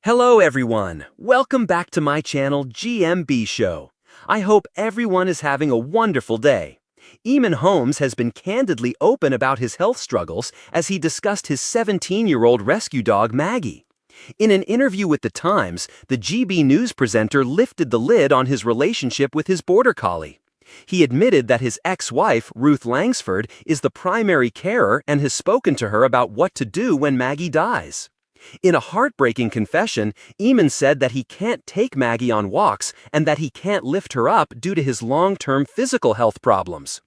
Hello everyone, welcome back to my channel GMB SHOW. I hope everyone is having a wonderful day. Eamonn Holmes has been candidly open about his health struggles as he discussed his 17-year-old rescue dog Maggie. In an interview with The Times, the GB News presenter lifted the lid on his relationship with his border collie. He admitted that his ex-wife, Ruth Langsford, is the primary carer and has spoken to her about what to do when Maggie dies. In a heartbreaking confession, Eamonn said that he can't take Maggie on walks and that he can't lift her up due to his long-term physical health problems.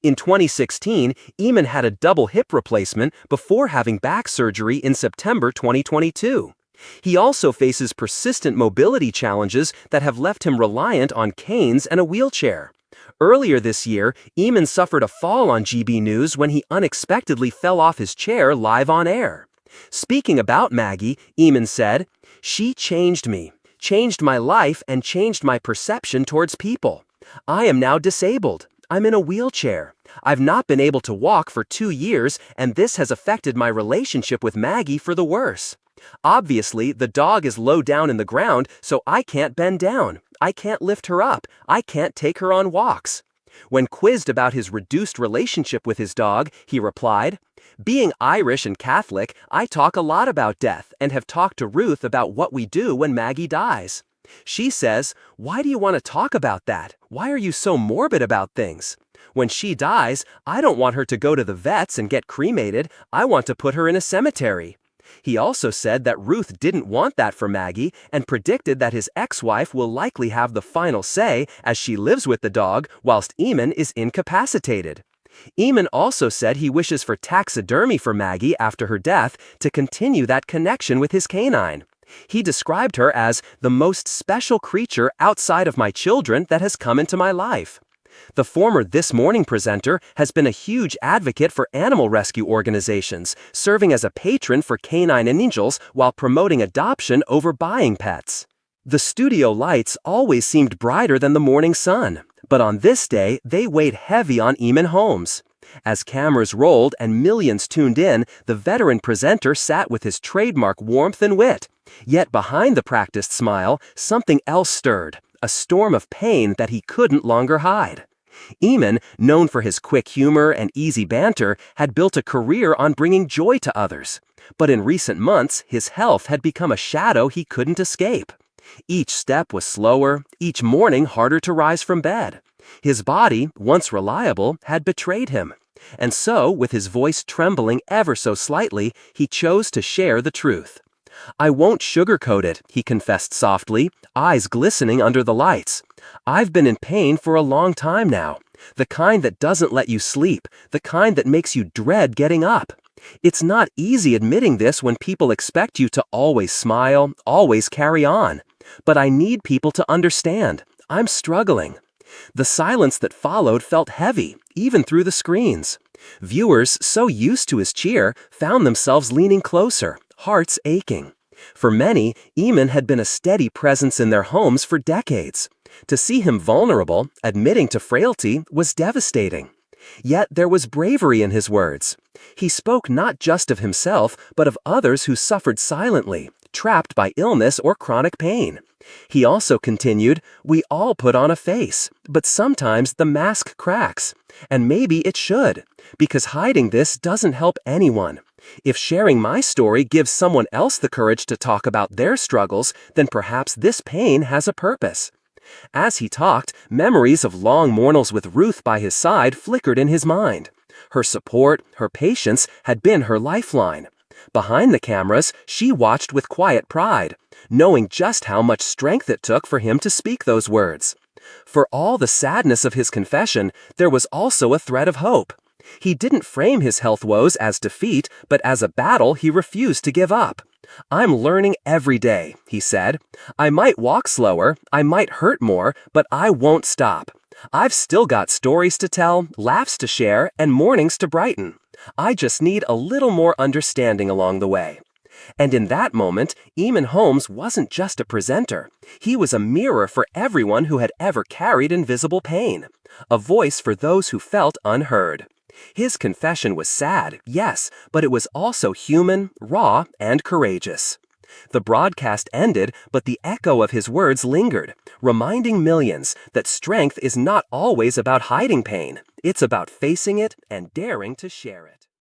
In 2016, Eamonn had a double hip replacement before having back surgery in September 2022. He also faces persistent mobility challenges that have left him reliant on canes and a wheelchair. Earlier this year, Eamonn suffered a fall on GB News when he unexpectedly fell off his chair live on air. Speaking about Maggie, Eamonn said, "She changed me, changed my life and changed my perception towards people. I am now disabled. I'm in a wheelchair. I've not been able to walk for 2 years and this has affected my relationship with Maggie for the worse. Obviously, the dog is low down in the ground, so I can't bend down. I can't lift her up. I can't take her on walks." When quizzed about his reduced relationship with his dog, he replied, "Being Irish and Catholic, I talk a lot about death and have talked to Ruth about what we do when Maggie dies. She says, 'Why do you want to talk about that? Why are you so morbid about things? When she dies, I don't want her to go to the vets and get cremated. I want to put her in a cemetery.'" He also said that Ruth didn't want that for Maggie and predicted that his ex-wife will likely have the final say as she lives with the dog whilst Eamonn is incapacitated. Eamonn also said he wishes for taxidermy for Maggie after her death to continue that connection with his canine. He described her as the most special creature outside of my children that has come into my life. The former This Morning presenter has been a huge advocate for animal rescue organizations, serving as a patron for Canine Angels while promoting adoption over buying pets. The studio lights always seemed brighter than the morning sun, but on this day, they weighed heavy on Eamonn Holmes. As cameras rolled and millions tuned in, the veteran presenter sat with his trademark warmth and wit. Yet behind the practiced smile, something else stirred, a storm of pain that he couldn't longer hide. Eamonn, known for his quick humor and easy banter, had built a career on bringing joy to others. But in recent months, his health had become a shadow he couldn't escape. Each step was slower, each morning harder to rise from bed. His body, once reliable, had betrayed him. And so, with his voice trembling ever so slightly, he chose to share the truth. "I won't sugarcoat it," he confessed softly, eyes glistening under the lights. "I've been in pain for a long time now. The kind that doesn't let you sleep, the kind that makes you dread getting up. It's not easy admitting this when people expect you to always smile, always carry on. But I need people to understand. I'm struggling." The silence that followed felt heavy, even through the screens. Viewers, so used to his cheer, found themselves leaning closer, hearts aching. For many, Eamonn had been a steady presence in their homes for decades. To see him vulnerable, admitting to frailty, was devastating. Yet there was bravery in his words. He spoke not just of himself, but of others who suffered silently, trapped by illness or chronic pain. He also continued, "We all put on a face, but sometimes the mask cracks. And maybe it should, because hiding this doesn't help anyone. If sharing my story gives someone else the courage to talk about their struggles, then perhaps this pain has a purpose." As he talked, memories of long mornings with Ruth by his side flickered in his mind. Her support, her patience had been her lifeline. Behind the cameras, she watched with quiet pride, knowing just how much strength it took for him to speak those words. For all the sadness of his confession, there was also a thread of hope. He didn't frame his health woes as defeat, but as a battle he refused to give up. "I'm learning every day," he said. "I might walk slower, I might hurt more, but I won't stop. I've still got stories to tell, laughs to share, and mornings to brighten. I just need a little more understanding along the way." And in that moment, Eamonn Holmes wasn't just a presenter. He was a mirror for everyone who had ever carried invisible pain, a voice for those who felt unheard. His confession was sad, yes, but it was also human, raw, and courageous. The broadcast ended, but the echo of his words lingered, reminding millions that strength is not always about hiding pain. It's about facing it and daring to share it.